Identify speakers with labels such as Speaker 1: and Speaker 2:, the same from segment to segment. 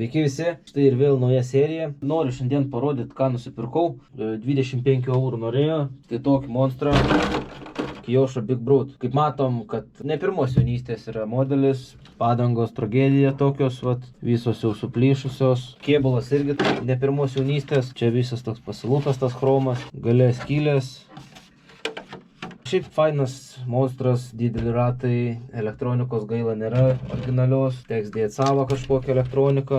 Speaker 1: Sveiki visi, štai ir vėl nauja serija. Noriu šiandien parodyti, ką nusipirkau. 25 eurų norėjo, tai tokį monstrą. Kyosho Big Brute. Kaip matom, kad ne pirmos jaunystės yra modelis. Padangos tragedija tokios, vat, visos jau suplyšusios. Kėbulas irgi ne pirmos jaunystės. Čia visas toks pasilūtas tas chromas. Gale skylės. Šiaip fainas monstras, dideli ratai, elektronikos gaila nėra originalios, teks dėti savo kažkokią elektroniką.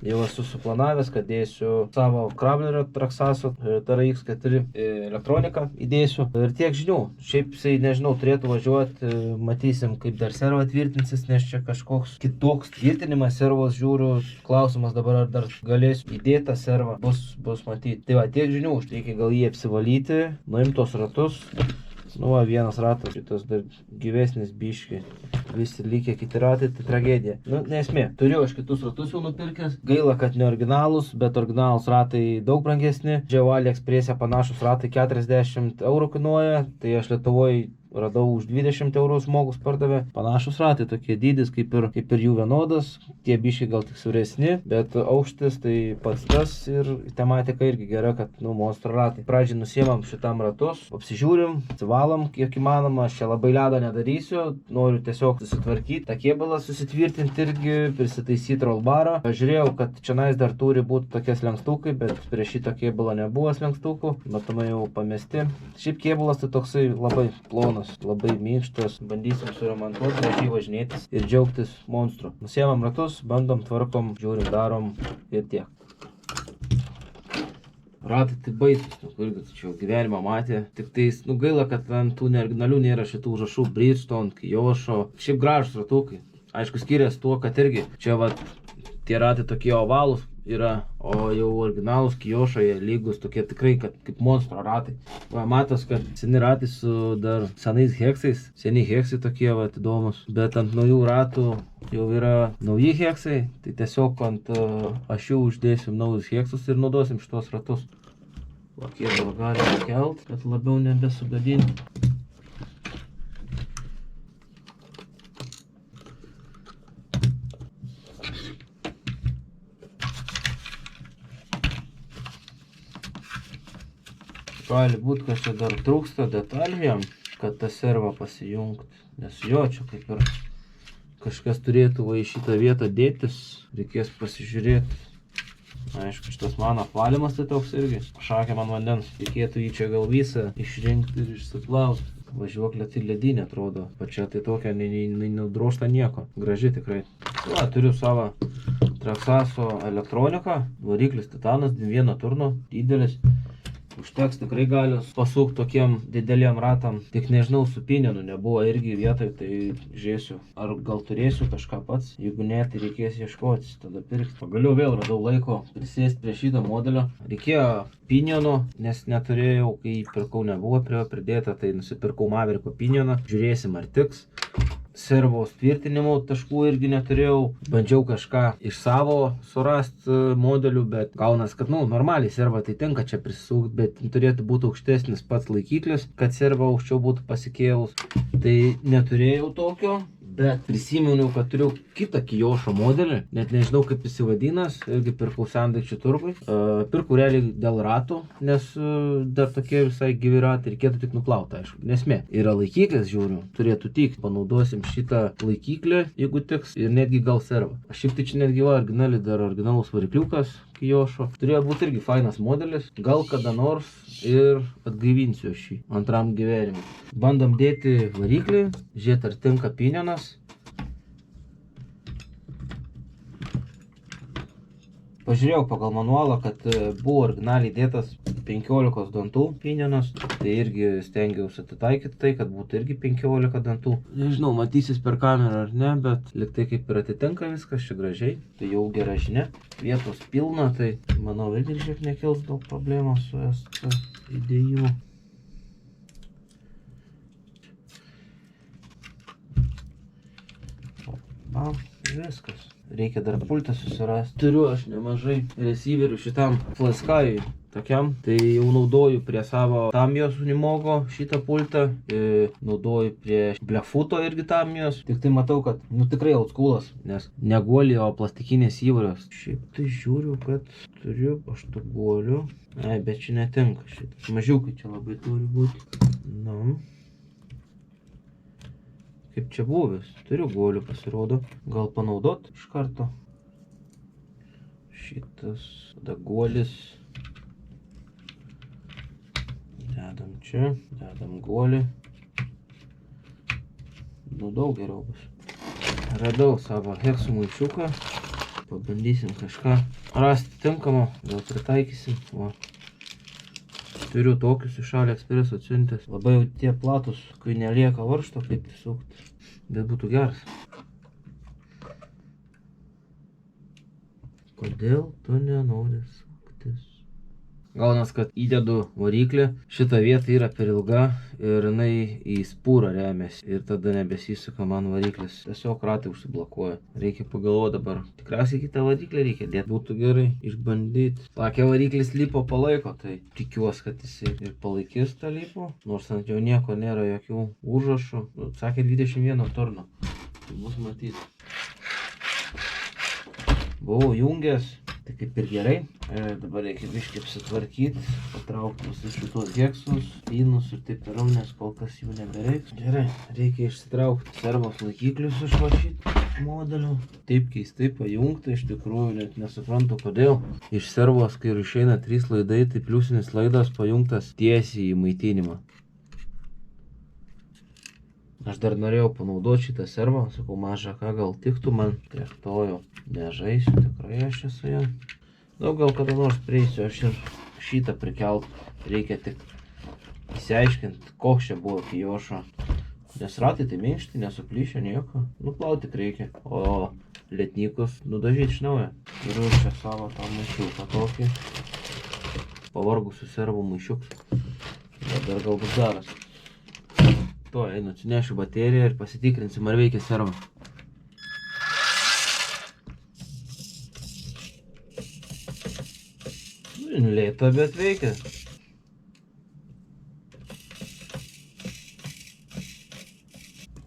Speaker 1: Jau esu suplanavęs, kad dėsiu savo Kravlerio Traxaso TRX4 elektroniką įdėsiu. Ir tiek žinių. Šiaip jisai, nežinau, turėtų važiuoti, matysim, kaip dar servą tvirtinsis, nes čia kažkoks kitoks tvirtinimas servos žiūriu. Klausimas dabar, ar dar galėsiu įdėti tą servą, bus matyti. Tai va, tiek žinių, reikia gal jį apsivalyti, nuimti tos ratus. Nu va, vienas ratas, šitas dar gyvesnis biški. Visi likę kiti ratai, tai tragedija. Nu, nesmė. Turėjau aš kitus ratus jau nupirkęs. Gaila, kad ne originalus, bet originalus ratai daug brangesni. Džiau AliExpress'e panašus ratai 40 eurų kainuoja. Tai aš Lietuvoje radau už 20 eurų žmogus pardavė. Panašus ratai, tokie dydis, kaip ir jų vienodas. Tie biški gal tik siauresni, bet aukštis tai pats tas ir tematika irgi gera, kad, nu, monstro ratai. Pradžiai nusiemam šitam ratus, apsižiūrim, atsivalom kiek įmanoma. Aš čia labai ledo nedarysiu, noriu tiesiog susitvarkyti, tą kėbulą susitvirtinti irgi, prisitaisyti rollbarą. Pažiūrėjau, kad čionais dar turi būti tokie slenkstukai, bet prie šito kėbulo nebuvo slenktukų, matomai jau pamesti. Šiaip kėbulas tai toksai labai plonas, labai minkštas. Bandysim suremontuoti, gražiai važinėtis ir džiaugtis monstru. Nusiemam ratus, bandom, tvarkom, žiūrim, darom ir tiek. Ratai tai baisus, irgi tačiau gyvenimą matė. Tik tais, nu, gaila, kad ant tų neoriginalių nėra šitų užrašų Bridgestone, Kyosho. Šiaip gražus ratukai. Aišku, skiriasi tuo, kad irgi čia vat tie ratai tokie ovalūs yra, o jau originalus Kyosho jie lygus, tokie tikrai, kad kaip monstro ratai. Va, matos, kad seni ratai su dar senais heksais, seni heksai tokie vat įdomus, bet ant naujų ratų jau yra nauji heksai, tai tiesiog ant ašių uždėsim naujus heksus ir naudosim šitos ratus. Va, kėbulą galime kelt, kad labiau nebesugadinti. Gali būti, kad čia dar trūksta detalių jam, kad tą servą pasijungti. Nes jo, čia kaip ir kažkas turėtų va į šitą vietą dėtis. Reikės pasižiūrėti. Aišku, šitas mano apvalymas tai toks irgi. Šakėm ant vandens. Reikėtų jį čia gal visą išrinkti ir išsiplauti. Važiuoklė tai ledinė atrodo. Pačia tai tokia nenudrožta nieko. Graži tikrai. Va, turiu savo Traxaso elektroniką. Variklis titanas, vieno turno, didelis. Užteks tikrai gali pasukti tokiem dideliem ratam. Tik nežinau, su pinionu nebuvo irgi vietoj, tai žiūrėsiu. Ar gal turėsiu kažką pats? Jeigu ne, tai reikės ieškoti, tada pirkti. Pagaliau vėl radau laiko prisėsti prie šito modelio. Reikėjo pinionų, nes neturėjau, kai pirkau, nebuvo prie jo pridėta, tai nusipirkau Mavericko pinioną. Žiūrėsim, ar tiks. Servos tvirtinimo taškų irgi neturėjau. Bandžiau kažką iš savo surasti modelių, bet gaunas, kad, nu, normaliai servą tai tenka čia prisisukti, bet turėtų būti aukštesnis pats laikiklis, kad servą aukščiau būtų pasikėlus. Tai neturėjau tokio, bet prisiminiau, kad turiu kitą Kyosho modelį, net nežinau kaip jis vadinas, irgi pirkau sendaikčių turgui. Pirkau realiai dėl ratų, nes dar tokie visai gyvi ratai, reikėtų tik nuplauti, aišku. Nesmė, yra laikiklis, žiūriu, turėtų tikti. Panaudosim šitą laikiklį, jeigu tiks, ir netgi gal servą. Aš šiaip tai čia netgi va, originalus varikliukas Kyosho. Turėjo būti irgi fainas modelis, gal kada nors ir atgaivinsiu šį antram gyvenimui. Bandom dėti variklį, žiūrėti ar tinka pinionas. Pažiūrėjau pagal manualą, kad buvo originaliai dėtas 15 dantų pinionas. Tai irgi stengiausi atitaikyti tai, kad būtų irgi 15 dantų. Nežinau, matysis per kamerą ar ne, bet liktai kaip ir atitinka viskas čia gražiai. Tai jau gera žinia. Vietos pilna, tai manau irgi šiek nekils daug problemų su įdėjimu. Na, viskas. reikia dar pultą susirasti. Turiu aš nemažai receiverių šitam Flaskai tokiam, tai jau naudoju prie savo Tamijos Unimogo šitą pultą, naudoju prie Blackfooto irgi Tamijos, tik tai matau, kad tikrai oldschoolas, nes ne guolį, o plastikinės įvairios. Šiaip tai žiūriu, kad turiu 8 guolių, bet čia netinka šitas, mažiukai čia labai turi būti. Nu. Kaip čia buvęs, turiu guolių pasirodo, gal panaudot iš karto. Šitas, tada guolis. Dedam čia, dedam guolį. Nu, daug geriau bus. Radau savo heksų maišiuką, pabandysim kažką rasti tinkamo, gal pritaikysim. Va. Turiu tokius iš AliExpress atsiuntęs. Labai jau tie platus, kai nelieka varžto, kaip sukti. Bet būtų geras. Kodėl tu nenori suktis? Gaunas, kad įdedu variklį. Šita vieta yra per ilga ir jinai į spūrą remiasi. Ir tada nebesisuka man variklis. Tiesiog ratai užsiblokuoja. Reikia pagalvoti dabar. Tikriausiai kitą variklį reikia dėti. Būtų gerai išbandyti. Sakė, variklis lipo palaiko, tai tikiuosi, kad jis ir palaikys tą lipo. Nors ant jo nieko nėra, jokių užrašų. Sakė 21 turno. Tai bus matyti. Buvau jungęs. Tai kaip ir gerai. Dabar reikia biškį apsitvarkyti, patraukti visus šitos heksus, pynus ir taip toliau, nes kol kas jų nebereiks. Gerai, reikia išsitraukti servos laikiklius iš šito modelio. Taip keistai pajungta, iš tikrųjų net nesuprantu kodėl. Iš servos, kai išeina 3 laidai, tai pliusinis laidas pajungtas tiesiai į maitinimą. Aš dar norėjau panaudoti šitą servą, sakau, mažą ką gal tiktų man, tai aš to jau nežaisiu, tikrai aš esu ją. Daug gal kada nors prieisiu, aš ir šitą prikelt, reikia tik įsiaiškinti, koks čia buvo Kijošo. Nes ratai tai minkšti, nesuplyšę nieko, nuplauti tik reikia, o lietnykus nudažyti iš naujo. Turiu čia savo tą maišiuką tokį, pavargusių servų maišiuks, bet dar gal bus daras. To, einu, atsinešiu bateriją ir pasitikrinsim, ar veikia serva. Lėta, bet veikia.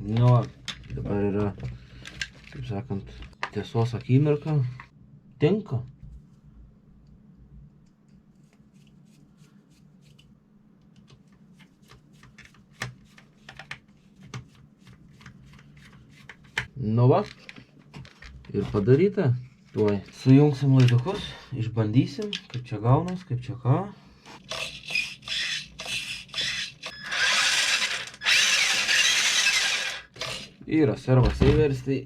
Speaker 1: Nu, dabar yra, kaip sakant, tiesos akimirka. Tinka. Nu va, ir padaryta. Tuoj sujungsim laidukus, išbandysim, kaip čia gaunas, kaip čia ką. Yra servo saveris, tai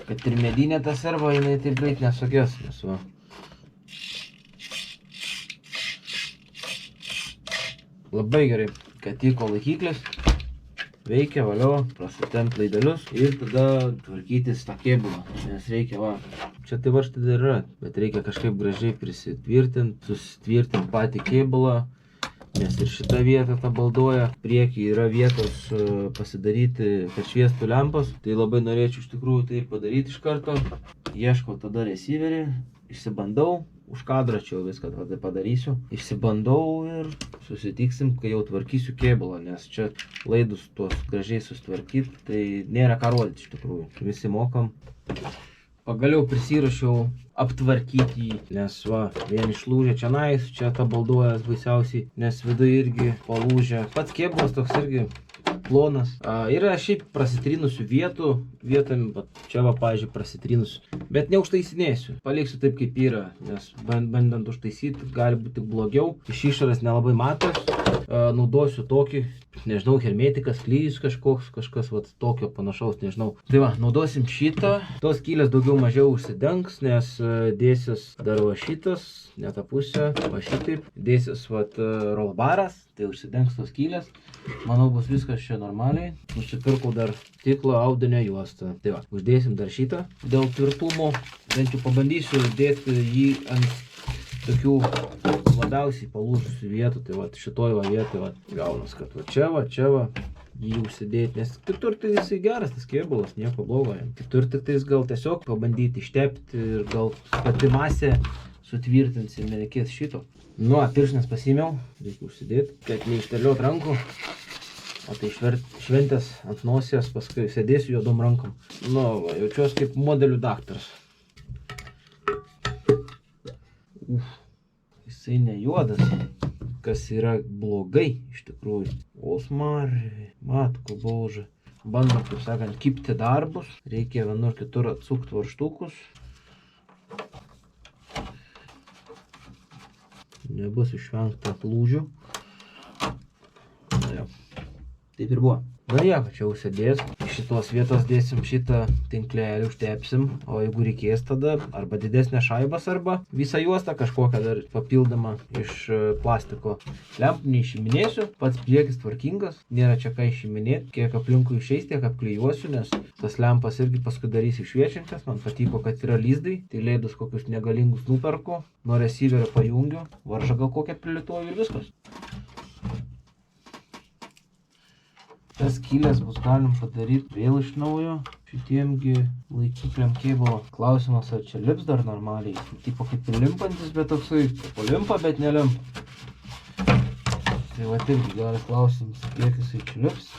Speaker 1: kad ir medinė ta serva, jinai taip greit nesugės, nes va. Labai gerai, kad tiko laikiklis. Veikia, valio, prasitempt laidelius ir tada tvarkytis tą kėbulą, nes reikia, va, čia tai varžtai dar yra, bet reikia kažkaip gražiai prisitvirtinti, susitvirtinti patį kėbulą, nes ir šita vieta tabalduoja, priekį yra vietos pasidaryti, kad šviestų lempos, tai labai norėčiau iš tikrųjų tai padaryti iš karto, ieškau tada receiverį, išsibandau, už kadrą čia viską tada padarysiu, išsibandau ir susitiksim, kai jau tvarkysiu kėbulą, nes čia laidus tuos gražiai sustvarkyti, tai nėra ką rodyti iš tikrųjų, visi mokam. Pagaliau prisirašiau aptvarkyti jį, nes va, vien išlūžė čia nais, čia tabalduojas baisiausiai, nes viduje irgi palūžė. Pats kėbulas toks irgi plonas. Yra šiaip prasitrinusių vietų, čia va, pavyzdžiui, prasitrinusių, bet neužtaisinėsiu, paliksiu taip kaip yra, nes bandant užtaisyti gali būti tik blogiau. Iš išorės nelabai matos, naudosiu tokį, nežinau, hermetikas, klijus kažkas va, tokio panašaus, nežinau. Tai va, naudosim šitą, tos skylės daugiau mažiau užsidengs, nes dėsis dar va šitas, ne tą pusę, va šitaip, dėsis va rollbaras, tai užsidengs tos skylės. Manau, bus viskas čia normaliai. Nusipirkau dar stiklo audinio juostą. Tai va, uždėsim dar šitą. Dėl tvirtumo, bent jau pabandysiu dėti jį ant tokių labiausiai palūžusių vietų. Tai va, šitoj va vietoj va, gaunas, kad va čia va, jį užsidėti, nes kitur tai jisai geras, tas kėbulas, nieko blogo. Kitur tik tais gal tiesiog pabandyti ištepti ir gal pati masė sutvirtinsi, nereikės šito. Nu, pirštinės pasiėmiau, reikia užsidėti, kad neišteliuot rankų, o tai šventės ant nosies, paskui sėdėsiu juodom rankom. Nu, jaučiuos kaip modelių daktaras. Jisai ne juodas, kas yra blogai iš tikrųjų. O smarvė, matko bože. Bandom, kaip sakant, kibti darbus. Reikia vienur kitur atsukti varžtukus. Nebus išvengta lūžių. Na jau. Taip ir buvo. Na nieko, čia užsidės. Iš šitos vietos dėsim šitą tinklelį, užtepsim. O jeigu reikės tada, arba didesnė šaibas, arba visą juostą kažkokią dar papildomą iš plastiko. Lempų neišiminėsiu, pats priekis tvarkingas, nėra čia ką išiminėti. Kiek aplinkui išeis, tiek apklijuosiu, nes tas lempas irgi paskui darysiu šviečiančias. Man patiko, kad yra lyzdai, tai leidus kokius negalingus nuperku, nuo receiverio pajungiu, varžą gal kokią prilituoju ir viskas. Tas skylės bus galim padaryti vėl iš naujo. Šitiemgi laikikliam kėbulo. Klausimas, ar čia lips dar normaliai. Tipo kaip ir limpantis, bet toksai limpa, bet nelimpa. Tai va irgi geras klausimas, kiek jisai čia lips.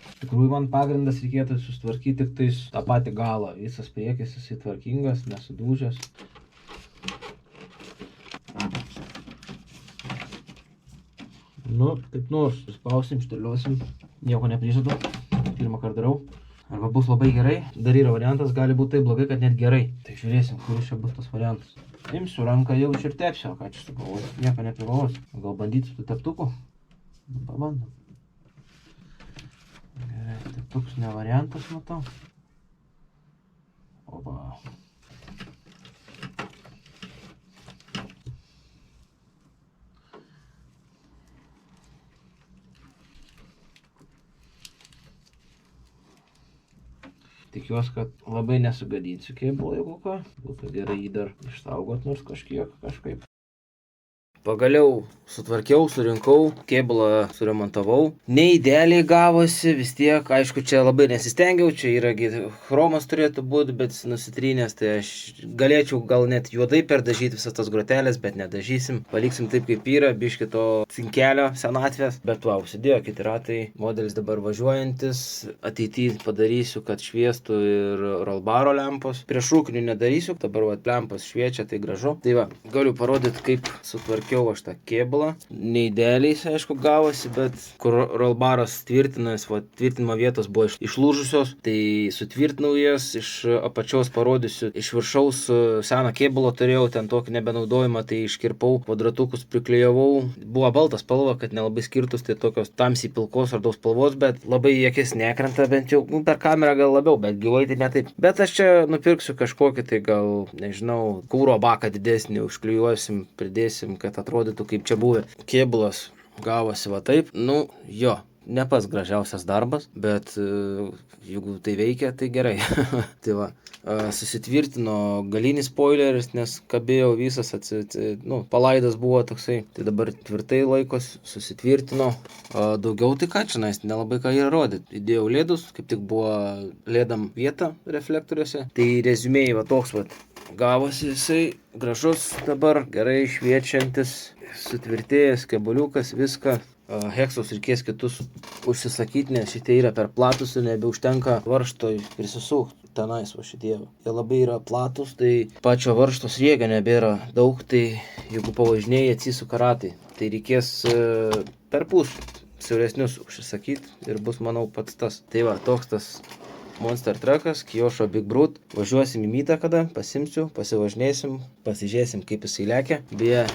Speaker 1: Iš tikrųjų, man pagrindas reikėtų susitvarkyti tik tais tą patį galą. Visas priekis jisai tvarkingas, nesudūžęs. Nu, kaip nors, suspausim, šteliuosim, nieko neprižadu, pirmą kartą darau. Arba bus labai gerai, dar yra variantas, gali būti taip blogai, kad net gerai. Tai žiūrėsim, kuris čia bus tas variantas. Imsiu ranką jau ir tepsiu, ką čia sugalvosiu, nieko neprigalvosiu. Gal bandyti su teptuku? Pabandom. Gerai, teptuks ne variantas, matau. Opa. Tikiuosi, kad labai nesugadinsiu kėbulo, jeigu ką. Būtų gerai jį dar išsaugot nors kažkaip. Pagaliau sutvarkiau, surinkau, kėbulą suremontavau. Neidealiai gavosi, vis tiek, aišku, čia labai nesistengiau, čia yra chromas turėtų būti, bet nusitrynęs, tai aš galėčiau gal net juodai perdažyti visas tas grotelės, bet nedažysim. Paliksim taip kaip yra, biški to cinkelio senatvės, bet va, užsidėjo kiti ratai, modelis dabar važiuojantis, ateityje padarysiu, kad šviestų ir rollbaro lempos. Prieš rūkinių nedarysiu, dabar va, lempos šviečia, tai gražu. Tai va, galiu parodyti, kaip sutvarkiau aš tą kėbulą. Neidealiai, aišku, gavosi, bet kur rollbaras tvirtinas, va, tvirtinimo vietos buvo išlūžusios, tai sutvirtinau jas, iš apačios parodysiu, iš viršaus seną kėbulą turėjau, ten tokį nebenaudojimą, tai iškirpau, kvadratukus priklijavau. Buvo baltas spalva, kad nelabai skirtus, tai tokios tamsiai pilkos ar daug spalvos, bet labai į akis nekrenta, bent jau per kamerą gal labiau, bet gyvai tai ne taip. Bet aš čia nupirksiu kažkokį, tai gal, nežinau, kūro baką didesnį, užklijuosim, pridėsim, kad atrodytų kaip čia buvę. Kėbulas gavosi va taip, nu jo, ne pats gražiausias darbas, bet jeigu tai veikia, tai gerai. Tai va, susitvirtino galinis spoileris, nes kabėjo visas, palaidas buvo toksai, tai dabar tvirtai laikos, susitvirtino. Daugiau tai ką čia, nelabai ką yra rodyti. Įdėjau lėdus, kaip tik buvo lėdam vieta reflektoriuose, tai reziumėjai va toks va. Gavosi jisai gražus dabar, gerai šviečiantis, sutvirtėjęs, kėbuliukas, viską. Heksos reikės kitus užsisakyti, nes šitie yra per platus ir nebeužtenka varžto prisisukti tenais va šitie. Jie labai yra platus, tai pačio varžto sriegio nebėra daug, tai jeigu pavažinėjai atsisuka ratai, tai reikės perpus siauresnius užsisakyti ir bus, manau, pats tas. Tai va, toks tas Monster Truckas, Kyosho Big Brute. Važiuosim į mytą kada, pasimsiu, pasivažinėsim, pasižiūrėsim kaip jisai lekia. Beje,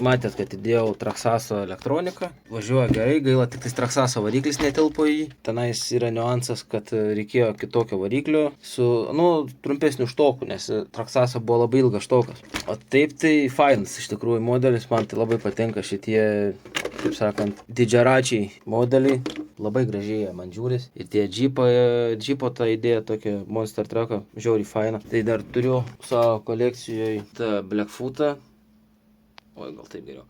Speaker 1: matėt, kad įdėjau Traxaso elektroniką. Važiuoja gerai, gaila tik tais Traxaso variklis netilpo į jį. Tenais yra niuansas, kad reikėjo kitokio variklio su, trumpesniu štoku, nes Traxaso buvo labai ilgas štokas. O taip tai fainas iš tikrųjų modelis, man tai labai patinka šitie, kaip sakant, didžiaračiai modeliai. Labai gražiai man žiūris. Ir tie džipo ta idėja tokia Monster Trucko, žiauriai faina. Tai dar turiu savo kolekcijoje tą Blackfootą. Oi, gal taip geriau.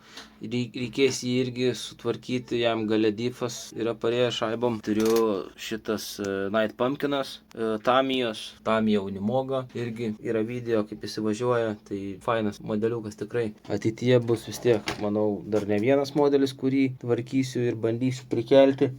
Speaker 1: Reikės jį irgi sutvarkyti, jam gale diffas yra parėjęs šaibom. Turiu šitas Night Pumpkinas, Tamiya Unimoga, irgi yra video, kaip įsivažiuoja, tai fainas modeliukas tikrai. Ateityje bus vis tiek, manau, dar ne vienas modelis, kurį tvarkysiu ir bandysiu prikelti.